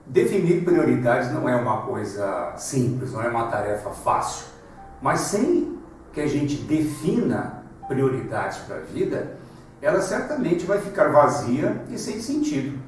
Definir prioridades não é uma coisa simples, não é uma tarefa fácil, mas sem que a gente defina prioridades para a vida, ela certamente vai ficar vazia e sem sentido.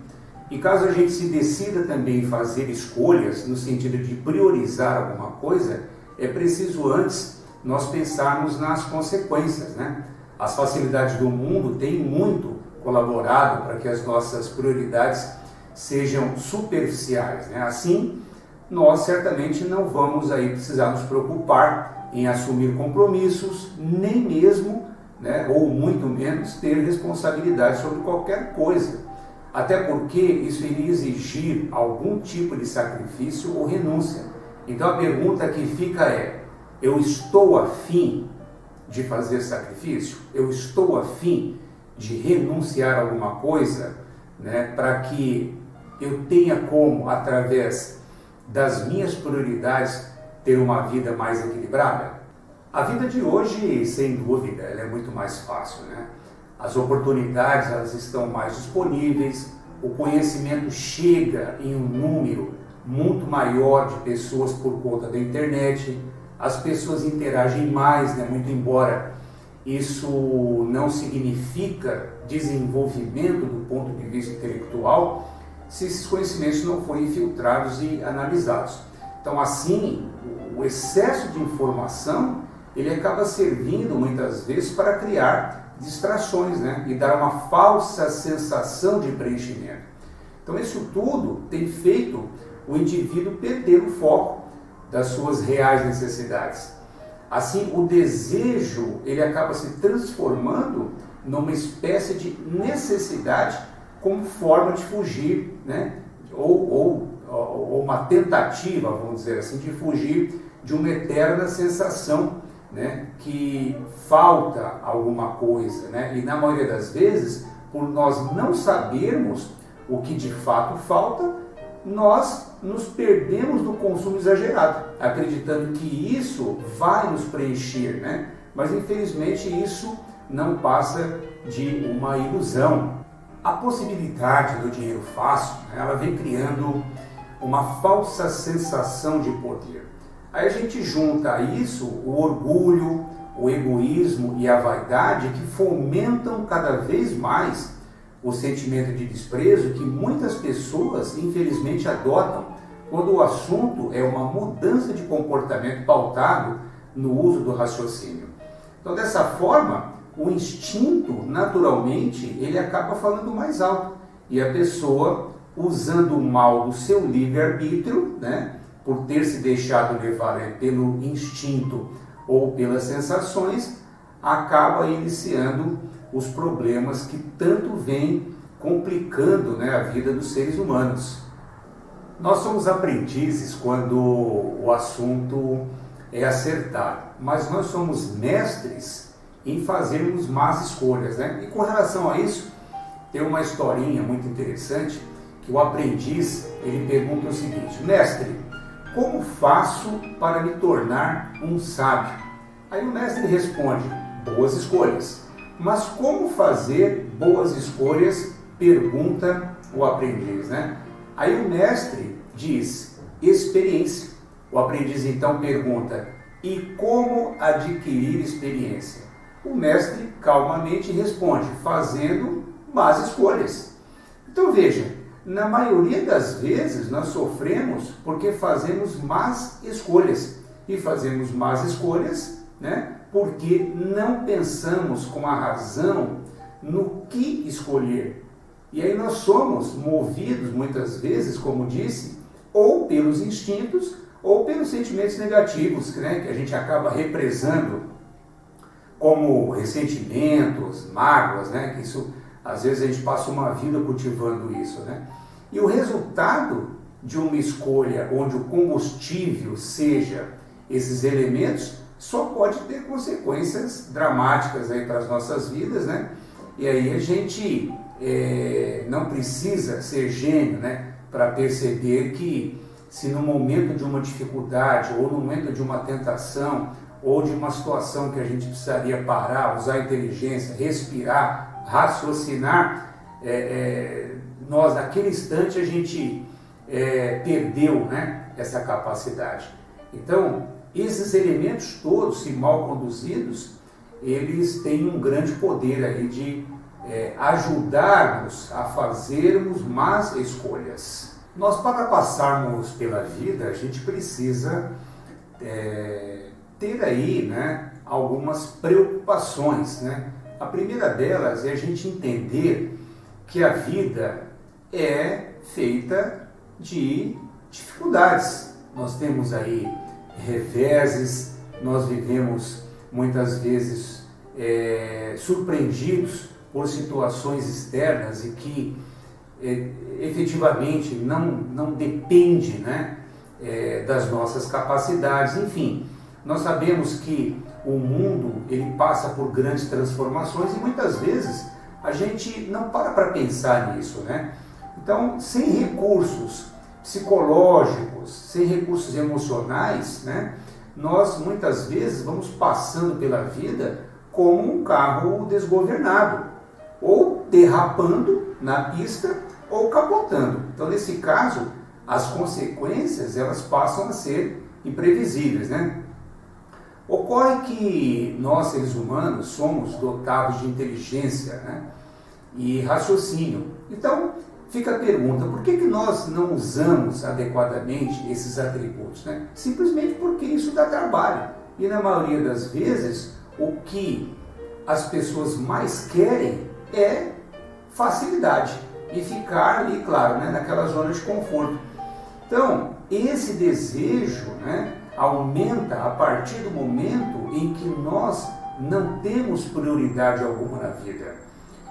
E caso a gente se decida também fazer escolhas no sentido de priorizar alguma coisa, é preciso antes nós pensarmos nas consequências, né? As facilidades do mundo têm muito colaborado para que as nossas prioridades sejam superficiais, né? Assim, nós certamente não vamos aí precisar nos preocupar em assumir compromissos, nem mesmo, né, ou muito menos, ter responsabilidade sobre qualquer coisa. Até porque isso iria exigir algum tipo de sacrifício ou renúncia. Então a pergunta que fica é: eu estou afim de fazer sacrifício? Eu estou afim de renunciar a alguma coisa, né, para que eu tenha como, através das minhas prioridades, ter uma vida mais equilibrada? A vida de hoje, sem dúvida, ela é muito mais fácil, né? As oportunidades, elas estão mais disponíveis, o conhecimento chega em um número muito maior de pessoas por conta da internet, as pessoas interagem mais, né? Muito embora isso não significa desenvolvimento do ponto de vista intelectual, se esses conhecimentos não forem filtrados e analisados. Então, assim, o excesso de informação, ele acaba servindo muitas vezes para criar distrações, né? E dar uma falsa sensação de preenchimento. Então, isso tudo tem feito o indivíduo perder o foco das suas reais necessidades. Assim, o desejo, ele acaba se transformando numa espécie de necessidade como forma de fugir, né? ou uma tentativa, vamos dizer assim, de fugir de uma eterna sensação, né, que falta alguma coisa, né? E na maioria das vezes, por nós não sabermos o que de fato falta, nós nos perdemos no consumo exagerado, acreditando que isso vai nos preencher, né? Mas infelizmente isso não passa de uma ilusão. A possibilidade do dinheiro fácil, né, ela vem criando uma falsa sensação de poder. Aí a gente junta a isso o orgulho, o egoísmo e a vaidade, que fomentam cada vez mais o sentimento de desprezo que muitas pessoas, infelizmente, adotam quando o assunto é uma mudança de comportamento pautado no uso do raciocínio. Então, dessa forma, o instinto, naturalmente, ele acaba falando mais alto. E a pessoa, usando o mal do seu livre-arbítrio, né, por ter se deixado levar pelo instinto ou pelas sensações, acaba iniciando os problemas que tanto vêm complicando, né, a vida dos seres humanos. Nós somos aprendizes quando o assunto é acertar, mas nós somos mestres em fazermos más escolhas, né? E com relação a isso, tem uma historinha muito interessante que o aprendiz, ele pergunta o seguinte: mestre, como faço para me tornar um sábio? Aí o mestre responde: boas escolhas. Mas como fazer boas escolhas? Pergunta o aprendiz, né? Aí o mestre diz: experiência. O aprendiz então pergunta: e como adquirir experiência? O mestre calmamente responde: fazendo más escolhas. Então veja, na maioria das vezes nós sofremos porque fazemos más escolhas. E fazemos más escolhas, né, porque não pensamos com a razão no que escolher. E aí nós somos movidos muitas vezes, como disse, ou pelos instintos ou pelos sentimentos negativos, né, que a gente acaba represando, como ressentimentos, mágoas, né, que isso, às vezes a gente passa uma vida cultivando isso, né? E o resultado de uma escolha onde o combustível seja esses elementos só pode ter consequências dramáticas aí para as nossas vidas, né? E aí a gente não precisa ser gênio, né, para perceber que se no momento de uma dificuldade ou no momento de uma tentação ou de uma situação que a gente precisaria parar, usar a inteligência, respirar, raciocinar, nós naquele instante a gente perdeu, né, essa capacidade. Então, esses elementos todos, se mal conduzidos, eles têm um grande poder aí de ajudar-nos a fazermos más escolhas. Nós, para passarmos pela vida, a gente precisa ter aí, né, algumas preocupações, né? A primeira delas é a gente entender que a vida é feita de dificuldades. Nós temos aí reveses, nós vivemos muitas vezes surpreendidos por situações externas e que efetivamente não depende, né, das nossas capacidades. Enfim, nós sabemos que o mundo ele passa por grandes transformações e muitas vezes a gente não para pensar nisso, né? Então, sem recursos psicológicos, sem recursos emocionais, né, nós muitas vezes vamos passando pela vida como um carro desgovernado, ou derrapando na pista ou capotando. Então, nesse caso, as consequências elas passam a ser imprevisíveis, né? Ocorre que nós, seres humanos, somos dotados de inteligência, né, e raciocínio. Então, fica a pergunta, por que nós não usamos adequadamente esses atributos, né? Simplesmente porque isso dá trabalho. E na maioria das vezes, o que as pessoas mais querem é facilidade e ficar ali, claro, né, naquela zona de conforto. Então, esse desejo, né, aumenta a partir do momento em que nós não temos prioridade alguma na vida.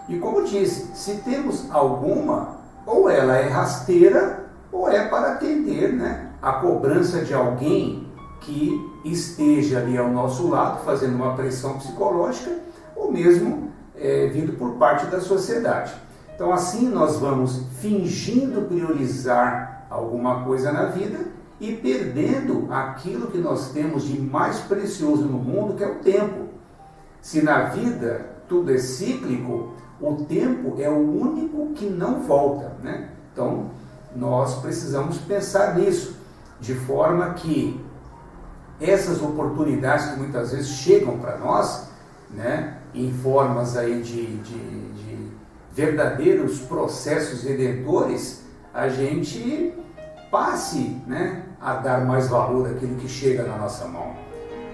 E como disse, se temos alguma, ou ela é rasteira, ou é para atender, né, a cobrança de alguém que esteja ali ao nosso lado, fazendo uma pressão psicológica, ou mesmo vindo por parte da sociedade. Então assim nós vamos fingindo priorizar alguma coisa na vida e perdendo aquilo que nós temos de mais precioso no mundo, que é o tempo. Se na vida tudo é cíclico, o tempo é o único que não volta, né? Então, nós precisamos pensar nisso, de forma que essas oportunidades que muitas vezes chegam para nós, né, em formas aí de verdadeiros processos redentores, a gente passe, né, a dar mais valor àquilo que chega na nossa mão.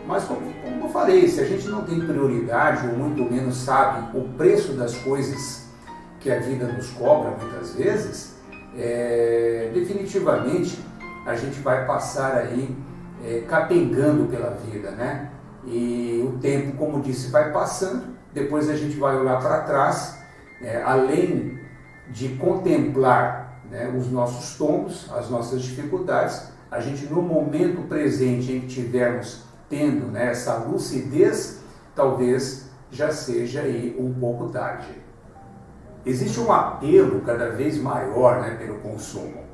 Mas como eu falei, se a gente não tem prioridade, ou muito menos sabe o preço das coisas que a vida nos cobra muitas vezes, definitivamente a gente vai passar aí capengando pela vida, né? E o tempo, como disse, vai passando, depois a gente vai olhar para trás, além de contemplar, né, os nossos tombos, as nossas dificuldades, a gente no momento presente em que tivermos tendo, né, essa lucidez, talvez já seja aí um pouco tarde. Existe um apelo cada vez maior, né, pelo consumo.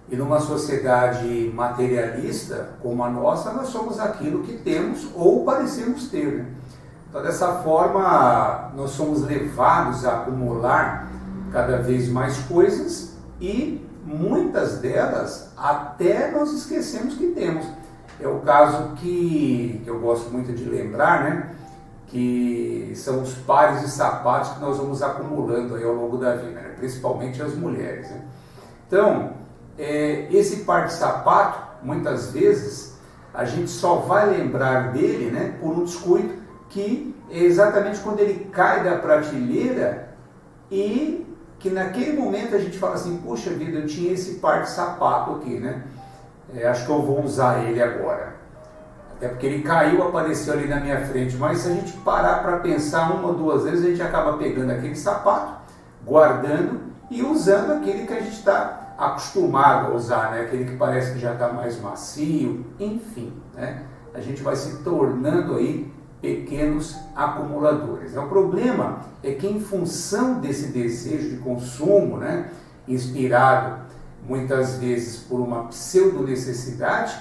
E numa sociedade materialista como a nossa, nós somos aquilo que temos ou parecemos ter, né? Então, dessa forma, nós somos levados a acumular cada vez mais coisas e muitas delas até nós esquecemos que temos. É o caso que eu gosto muito de lembrar, né? Que são os pares de sapatos que nós vamos acumulando aí ao longo da vida, né? Principalmente as mulheres, né? Então, esse par de sapato, muitas vezes, a gente só vai lembrar dele, né, por um descuido, que é exatamente quando ele cai da prateleira e que naquele momento a gente fala assim, puxa vida, eu tinha esse par de sapato aqui, né? Acho que eu vou usar ele agora. Até porque ele caiu, apareceu ali na minha frente, mas se a gente parar para pensar uma ou duas vezes, a gente acaba pegando aquele sapato, guardando e usando aquele que a gente está acostumado a usar, né? Aquele que parece que já está mais macio, enfim, né? A gente vai se tornando aí pequenos acumuladores. O problema é que em função desse desejo de consumo, né, inspirado muitas vezes por uma pseudo-necessidade,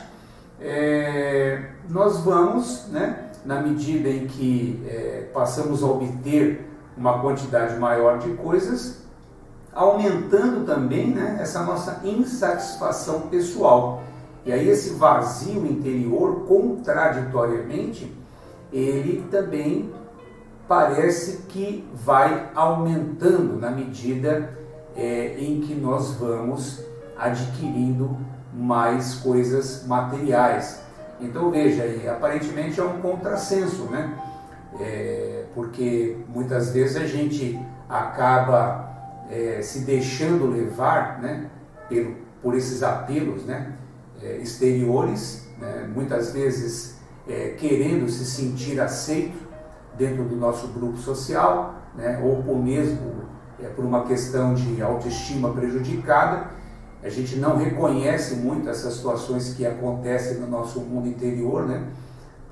nós vamos, né, na medida em que passamos a obter uma quantidade maior de coisas, aumentando também, né, essa nossa insatisfação pessoal. E aí esse vazio interior, contraditoriamente, ele também parece que vai aumentando na medida em que nós vamos adquirindo mais coisas materiais. Então veja aí, aparentemente é um contrassenso, né? Porque muitas vezes a gente acaba se deixando levar, né, por esses apelos, né, exteriores, né, muitas vezes querendo se sentir aceito dentro do nosso grupo social, né, ou por uma questão de autoestima prejudicada. A gente não reconhece muito essas situações que acontecem no nosso mundo interior, né?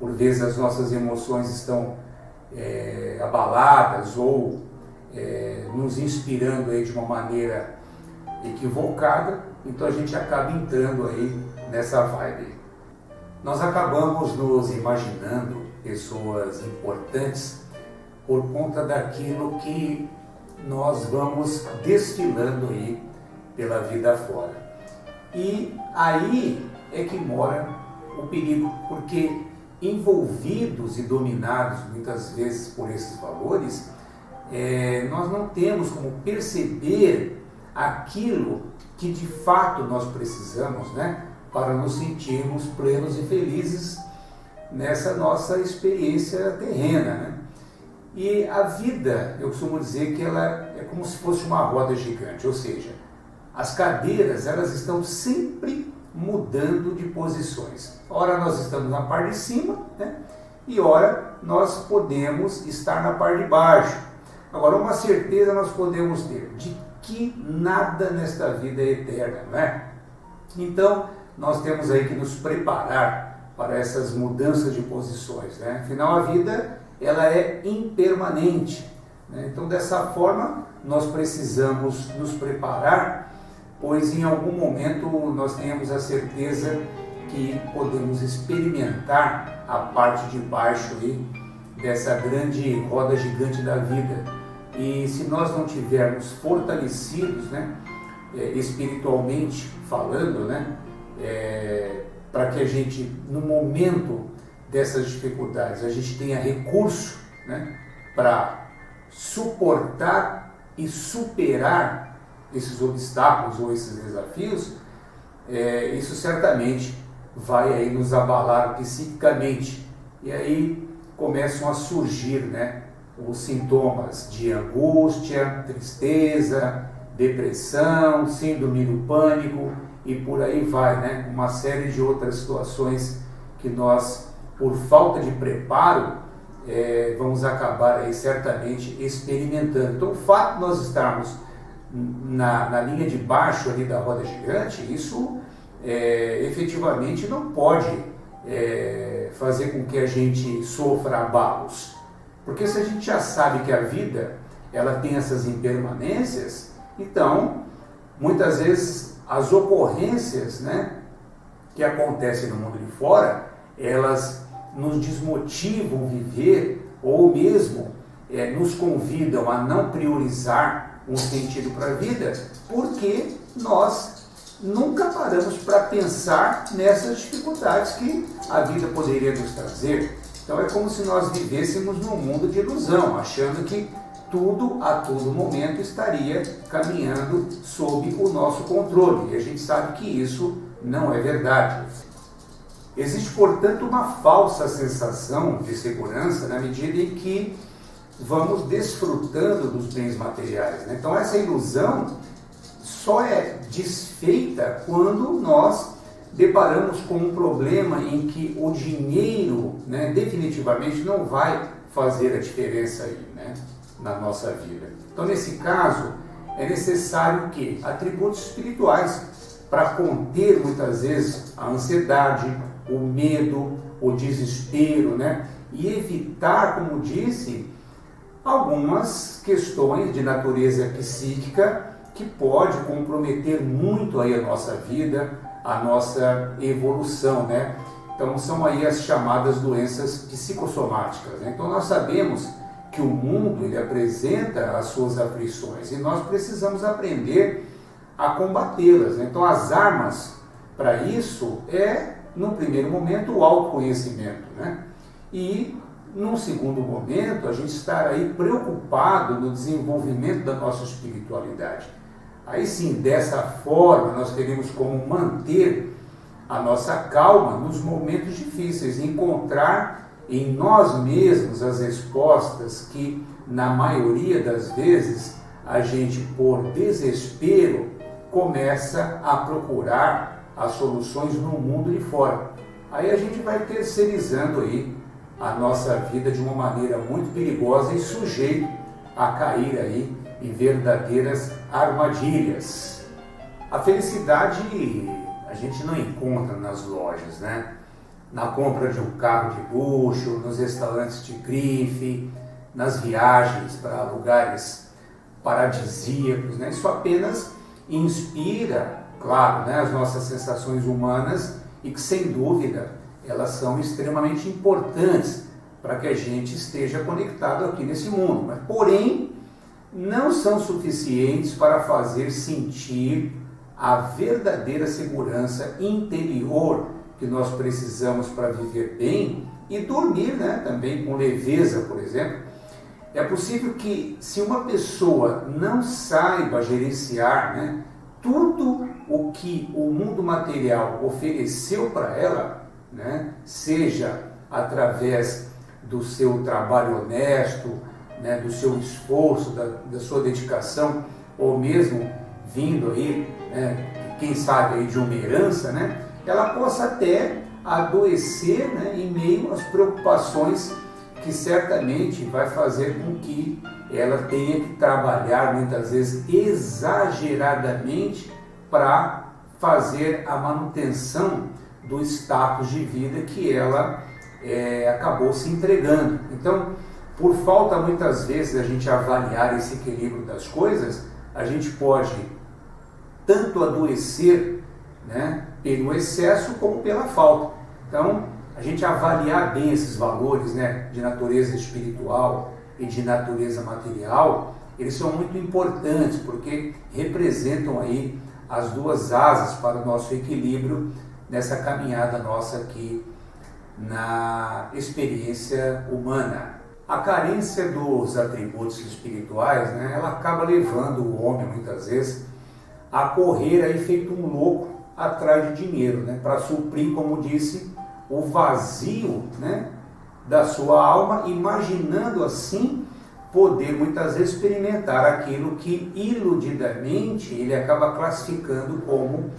Por vezes as nossas emoções estão abaladas ou nos inspirando aí de uma maneira equivocada, então a gente acaba entrando aí nessa vibe. Nós acabamos nos imaginando pessoas importantes por conta daquilo que nós vamos desfilando aí pela vida fora. E aí é que mora o perigo, porque envolvidos e dominados muitas vezes por esses valores, nós não temos como perceber aquilo que de fato nós precisamos, né, para nos sentirmos plenos e felizes nessa nossa experiência terrena, né? E a vida, eu costumo dizer que ela é como se fosse uma roda gigante, ou seja, as cadeiras, elas estão sempre mudando de posições. Ora nós estamos na parte de cima, né? E ora nós podemos estar na parte de baixo. Agora, uma certeza nós podemos ter, de que nada nesta vida é eterna, não é? Então, nós temos aí que nos preparar para essas mudanças de posições, né? Afinal, a vida, ela é impermanente, né? Então, dessa forma, nós precisamos nos preparar, pois em algum momento nós tenhamos a certeza que podemos experimentar a parte de baixo aí dessa grande roda gigante da vida. E se nós não tivermos fortalecidos, né, espiritualmente falando, né, para que a gente, no momento dessas dificuldades, a gente tenha recurso, né, para suportar e superar esses obstáculos ou esses desafios, isso certamente vai aí nos abalar psiquicamente. E aí começam a surgir, né, os sintomas de angústia, tristeza, depressão, síndrome do pânico e por aí vai, né? Uma série de outras situações que nós, por falta de preparo, vamos acabar aí certamente experimentando. Então, o fato de nós estarmos na linha de baixo ali da roda gigante, isso efetivamente não pode fazer com que a gente sofra abalos. Porque se a gente já sabe que a vida ela tem essas impermanências, então muitas vezes as ocorrências, né, que acontecem no mundo de fora, elas nos desmotivam a viver ou mesmo nos convidam a não priorizar um sentido para a vida, porque nós nunca paramos para pensar nessas dificuldades que a vida poderia nos trazer. Então é como se nós vivêssemos num mundo de ilusão, achando que tudo a todo momento estaria caminhando sob o nosso controle. E a gente sabe que isso não é verdade. Existe, portanto, uma falsa sensação de segurança na medida em que vamos desfrutando dos bens materiais, né? Então essa ilusão só é desfeita quando nós deparamos com um problema em que o dinheiro, né, definitivamente não vai fazer a diferença aí, né, na nossa vida. Então, nesse caso, é necessário que atributos espirituais para conter muitas vezes a ansiedade, o medo, o desespero, né, e evitar, como disse, algumas questões de natureza psíquica que pode comprometer muito aí a nossa vida, a nossa evolução, né? Então são aí as chamadas doenças psicossomáticas, né? Então nós sabemos que o mundo ele apresenta as suas aflições e nós precisamos aprender a combatê-las, né? Então as armas para isso no primeiro momento, o autoconhecimento, né? E num segundo momento, a gente estar aí preocupado no desenvolvimento da nossa espiritualidade. Aí sim, dessa forma, nós teremos como manter a nossa calma nos momentos difíceis, encontrar em nós mesmos as respostas que, na maioria das vezes, a gente, por desespero, começa a procurar as soluções no mundo de fora. Aí a gente vai terceirizando aí a nossa vida de uma maneira muito perigosa e sujeito a cair aí em verdadeiras armadilhas. A felicidade a gente não encontra nas lojas, né? Na compra de um carro de luxo, nos restaurantes de grife, nas viagens para lugares paradisíacos, né? Isso apenas inspira, claro, né, as nossas sensações humanas e que, sem dúvida, elas são extremamente importantes para que a gente esteja conectado aqui nesse mundo. Mas, porém, não são suficientes para fazer sentir a verdadeira segurança interior que nós precisamos para viver bem e dormir, né, também com leveza, por exemplo. É possível que, se uma pessoa não saiba gerenciar, né, tudo o que o mundo material ofereceu para ela, né, seja através do seu trabalho honesto, né, do seu esforço, da sua dedicação, ou mesmo vindo aí, né, quem sabe aí de uma herança, né, ela possa até adoecer, né, em meio às preocupações que certamente vai fazer com que ela tenha que trabalhar muitas vezes exageradamente para fazer a manutenção do status de vida que ela acabou se entregando. Então, por falta muitas vezes da gente avaliar esse equilíbrio das coisas, a gente pode tanto adoecer, né, pelo excesso como pela falta. Então, a gente avaliar bem esses valores, né, de natureza espiritual e de natureza material, eles são muito importantes porque representam aí as duas asas para o nosso equilíbrio nessa caminhada nossa aqui na experiência humana. A carência dos atributos espirituais, né, ela acaba levando o homem muitas vezes a correr aí feito um louco atrás de dinheiro, né, para suprir, como disse, o vazio, né, da sua alma, imaginando assim poder muitas vezes experimentar aquilo que iludidamente ele acaba classificando como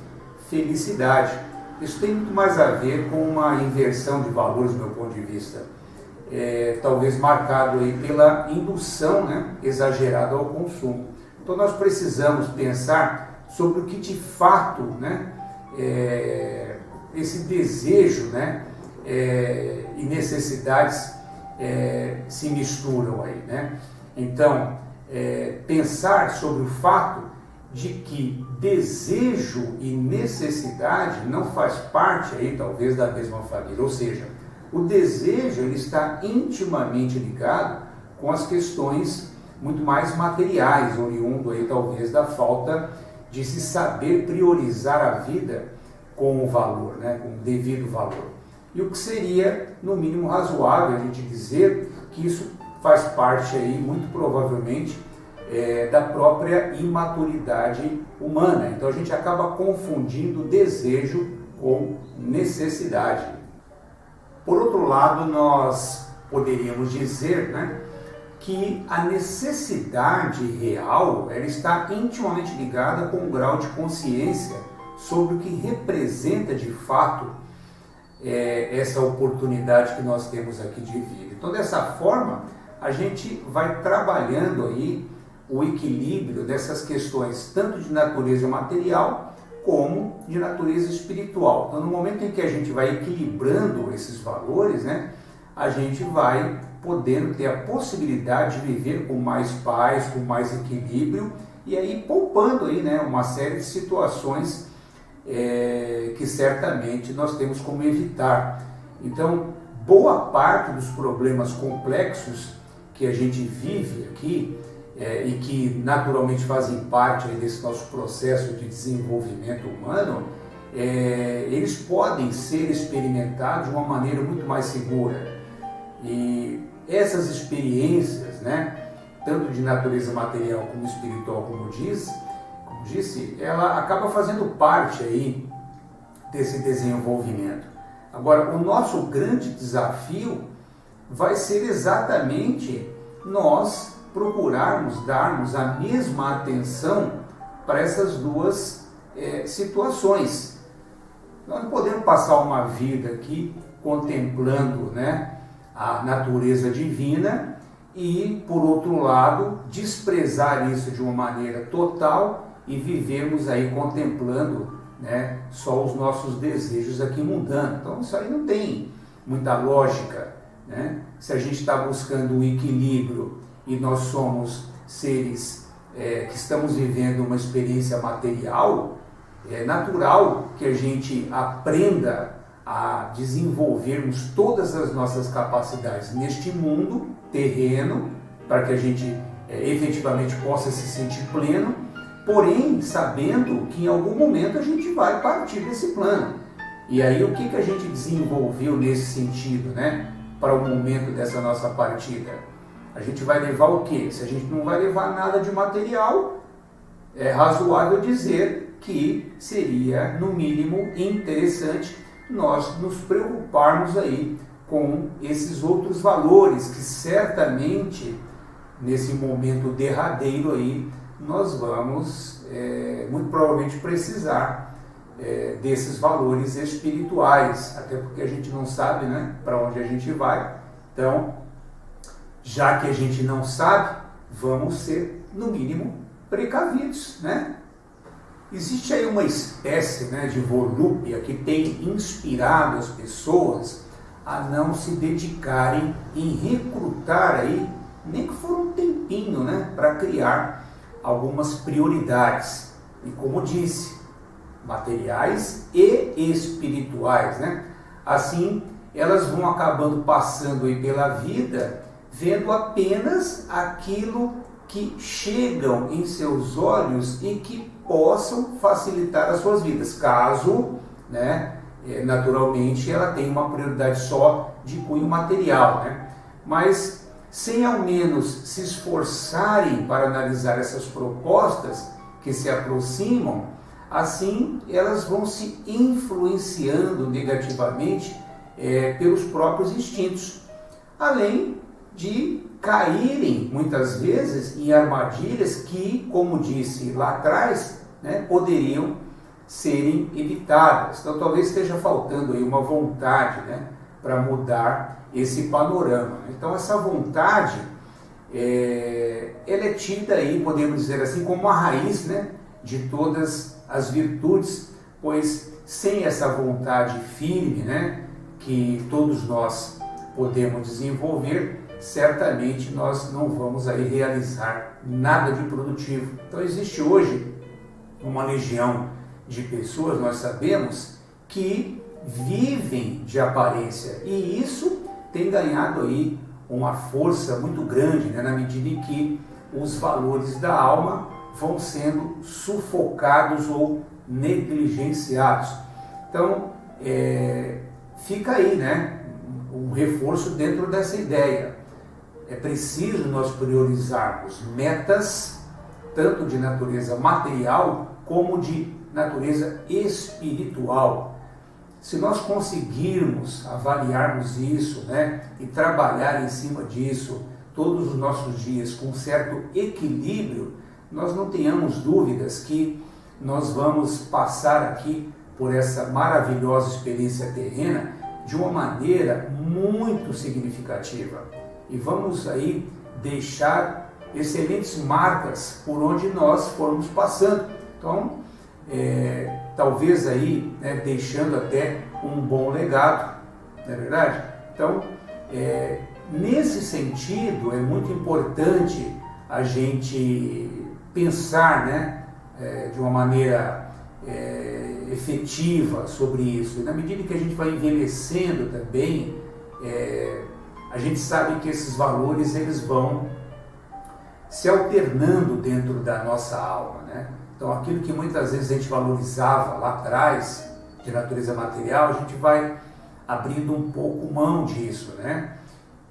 felicidade. Isso tem muito mais a ver com uma inversão de valores, do meu ponto de vista, talvez marcado aí pela indução, né, exagerada ao consumo. Então nós precisamos pensar sobre o que de fato, né, esse desejo, né, e necessidades se misturam aí, né? Então, pensar sobre o fato de que desejo e necessidade não faz parte aí talvez da mesma família, ou seja, o desejo ele está intimamente ligado com as questões muito mais materiais, oriundo aí talvez da falta de se saber priorizar a vida com o valor, né, com o devido valor. E o que seria, no mínimo, razoável a gente dizer que isso faz parte aí, muito provavelmente, da própria imaturidade humana. Então a gente acaba confundindo desejo com necessidade. Por outro lado, nós poderíamos dizer, né, que a necessidade real ela está intimamente ligada com o grau de consciência sobre o que representa de fato essa oportunidade que nós temos aqui de vida. Então, dessa forma, a gente vai trabalhando aí o equilíbrio dessas questões, tanto de natureza material como de natureza espiritual. Então, no momento em que a gente vai equilibrando esses valores, né, a gente vai podendo ter a possibilidade de viver com mais paz, com mais equilíbrio e aí poupando aí, né, uma série de situações que certamente nós temos como evitar. Então, boa parte dos problemas complexos que a gente vive aqui e que naturalmente fazem parte aí desse nosso processo de desenvolvimento humano, eles podem ser experimentados de uma maneira muito mais segura. E essas experiências, né, tanto de natureza material como espiritual, como disse, ela acaba fazendo parte aí desse desenvolvimento. Agora, o nosso grande desafio vai ser exatamente nós procurarmos darmos a mesma atenção para essas duas situações. Nós não podemos passar uma vida aqui contemplando, né, a natureza divina e, por outro lado, desprezar isso de uma maneira total e vivermos aí contemplando, né, só os nossos desejos aqui mundanos. Então isso aí não tem muita lógica, né? Se a gente está buscando um equilíbrio e nós somos seres que estamos vivendo uma experiência material, é natural que a gente aprenda a desenvolvermos todas as nossas capacidades neste mundo terreno, para que a gente efetivamente possa se sentir pleno, porém sabendo que em algum momento a gente vai partir desse plano. E aí o que a gente desenvolveu nesse sentido, né, para o momento dessa nossa partida? A gente vai levar o quê? Se a gente não vai levar nada de material, é razoável dizer que seria, no mínimo, interessante nós nos preocuparmos aí com esses outros valores que certamente, nesse momento derradeiro aí, nós vamos muito provavelmente precisar desses valores espirituais, até porque a gente não sabe, né, para onde a gente vai. Então, já que a gente não sabe, vamos ser, no mínimo, precavidos, né? Existe aí uma espécie, né, de volúpia que tem inspirado as pessoas a não se dedicarem em recrutar aí, nem que for um tempinho, né, para criar algumas prioridades. E como disse, materiais e espirituais, né? Assim, elas vão acabando passando aí pela vida, vendo apenas aquilo que chegam em seus olhos e que possam facilitar as suas vidas, caso, né, naturalmente ela tenha uma prioridade só de cunho material, né? Mas sem ao menos se esforçarem para analisar essas propostas que se aproximam, assim elas vão se influenciando negativamente pelos próprios instintos, além de caírem muitas vezes em armadilhas que, como disse lá atrás, né, poderiam serem evitadas. Então talvez esteja faltando aí uma vontade, né, para mudar esse panorama. Então essa vontade, ela é tida aí, podemos dizer assim, como a raiz, né, de todas as virtudes, pois sem essa vontade firme, né, que todos nós podemos desenvolver, certamente nós não vamos aí realizar nada de produtivo. Então existe hoje uma legião de pessoas, nós sabemos, que vivem de aparência, e isso tem ganhado aí uma força muito grande, né, na medida em que os valores da alma vão sendo sufocados ou negligenciados. Então fica aí, né, um reforço dentro dessa ideia. É preciso nós priorizarmos metas, tanto de natureza material, como de natureza espiritual. Se nós conseguirmos avaliarmos isso, né, e trabalhar em cima disso todos os nossos dias com certo equilíbrio, nós não tenhamos dúvidas que nós vamos passar aqui por essa maravilhosa experiência terrena de uma maneira muito significativa. E vamos aí deixar excelentes marcas por onde nós formos passando. Então, talvez aí, né, deixando até um bom legado, não é verdade? Então, nesse sentido, é muito importante a gente pensar, né, de uma maneira efetiva sobre isso. E na medida que a gente vai envelhecendo também, a gente sabe que esses valores eles vão se alternando dentro da nossa alma, né? Então aquilo que muitas vezes a gente valorizava lá atrás, de natureza material, a gente vai abrindo um pouco mão disso, né?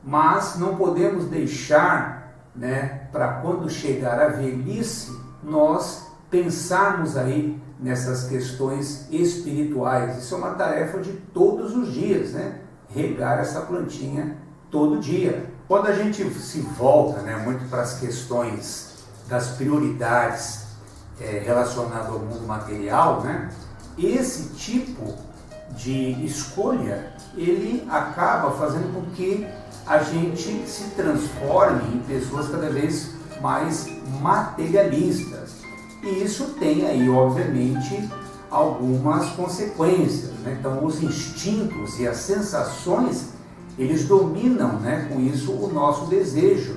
Mas não podemos deixar, né, para quando chegar a velhice, nós pensarmos aí nessas questões espirituais. Isso é uma tarefa de todos os dias, né? Regar essa plantinha todo dia. Quando a gente se volta, né, muito para as questões das prioridades relacionadas ao mundo material, né, esse tipo de escolha, ele acaba fazendo com que a gente se transforme em pessoas cada vez mais materialistas. E isso tem aí, obviamente, algumas consequências, né? Então, os instintos e as sensações, eles dominam, né, com isso o nosso desejo.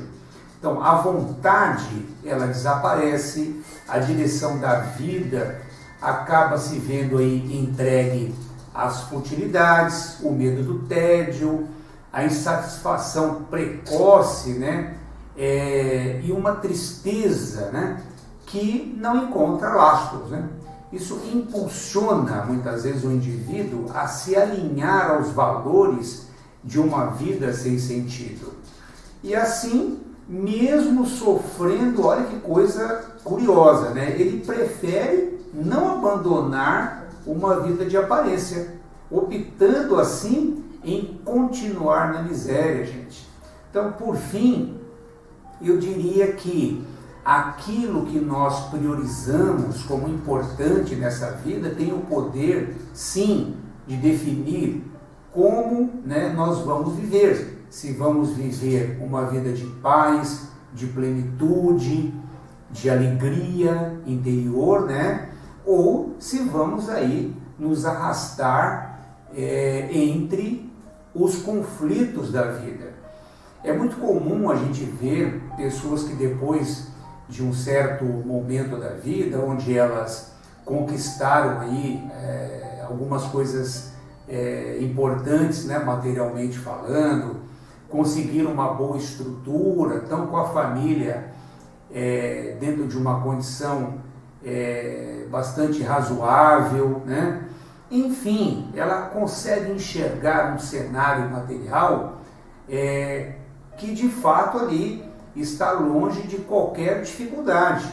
Então, a vontade, ela desaparece, a direção da vida acaba se vendo aí entregue às futilidades, o medo do tédio, a insatisfação precoce, né, e uma tristeza, né, que não encontra lastros, né? Isso impulsiona muitas vezes o indivíduo a se alinhar aos valores de uma vida sem sentido. E assim, mesmo sofrendo, olha que coisa curiosa, né? Ele prefere não abandonar uma vida de aparência, optando assim em continuar na miséria, gente. Então, por fim, eu diria que aquilo que nós priorizamos como importante nessa vida tem o poder, sim, de definir como, né, nós vamos viver. Se vamos viver uma vida de paz, de plenitude, de alegria interior, né? Ou se vamos aí nos arrastar entre os conflitos da vida. É muito comum a gente ver pessoas que depois de um certo momento da vida, onde elas conquistaram aí algumas coisas importantes, né, materialmente falando, conseguiram uma boa estrutura, estão com a família dentro de uma condição bastante razoável, né? Enfim, ela consegue enxergar um cenário material que de fato ali está longe de qualquer dificuldade.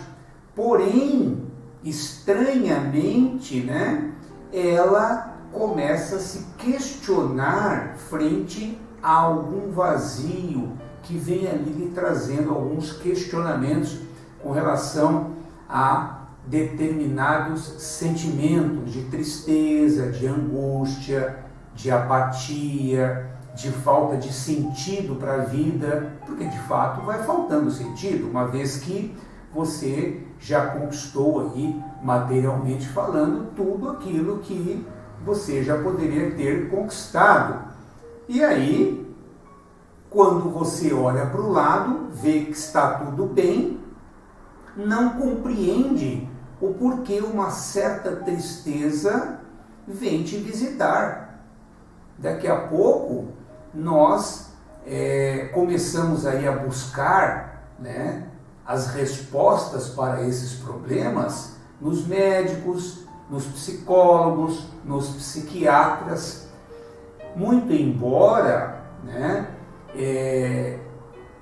Porém, estranhamente, né, ela começa a se questionar frente a algum vazio que vem ali lhe trazendo alguns questionamentos com relação a determinados sentimentos de tristeza, de angústia, de apatia, de falta de sentido para a vida, porque de fato vai faltando sentido, uma vez que você já conquistou aí, materialmente falando, tudo aquilo que você já poderia ter conquistado. E aí, quando você olha para o lado, vê que está tudo bem, não compreende o porquê uma certa tristeza vem te visitar. Daqui a pouco, nós começamos aí a buscar, né, as respostas para esses problemas nos médicos, nos psicólogos, nos psiquiatras. Muito embora, né,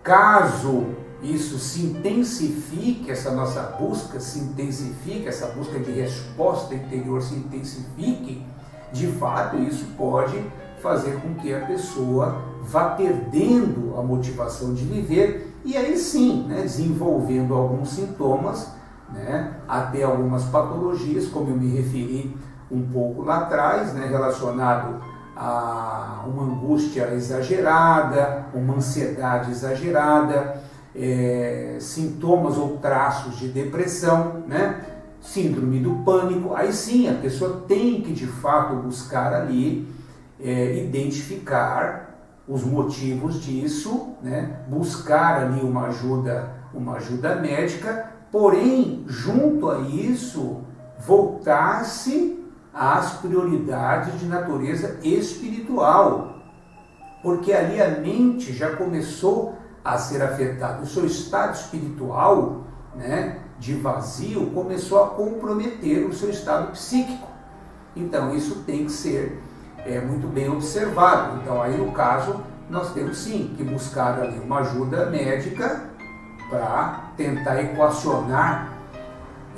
caso isso se intensifique, essa nossa busca se intensifique, essa busca de resposta interior se intensifique, de fato isso pode fazer com que a pessoa vá perdendo a motivação de viver e aí sim, né, desenvolvendo alguns sintomas, né, até algumas patologias, como eu me referi um pouco lá atrás, né, relacionado a uma angústia exagerada, uma ansiedade exagerada, sintomas ou traços de depressão, né, síndrome do pânico. Aí sim, a pessoa tem que de fato buscar ali identificar os motivos disso, né, buscar ali uma ajuda médica, porém, junto a isso, voltar-se às prioridades de natureza espiritual. porque ali a mente já começou a ser afetada. O seu estado espiritual, né, de vazio começou a comprometer o seu estado psíquico. Então isso tem que ser muito bem observado. Então aí no caso nós temos sim que buscar ali uma ajuda médica para tentar equacionar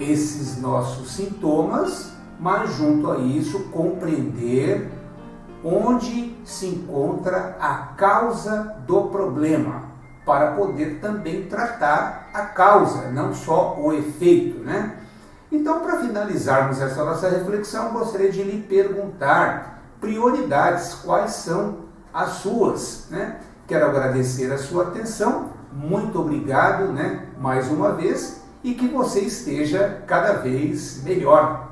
esses nossos sintomas, mas junto a isso compreender onde se encontra a causa do problema, para poder também tratar a causa, não só o efeito, né? Então, para finalizarmos essa nossa reflexão, gostaria de lhe perguntar prioridades, quais são as suas, né? Quero agradecer a sua atenção, muito obrigado, né? Mais uma vez, e que você esteja cada vez melhor.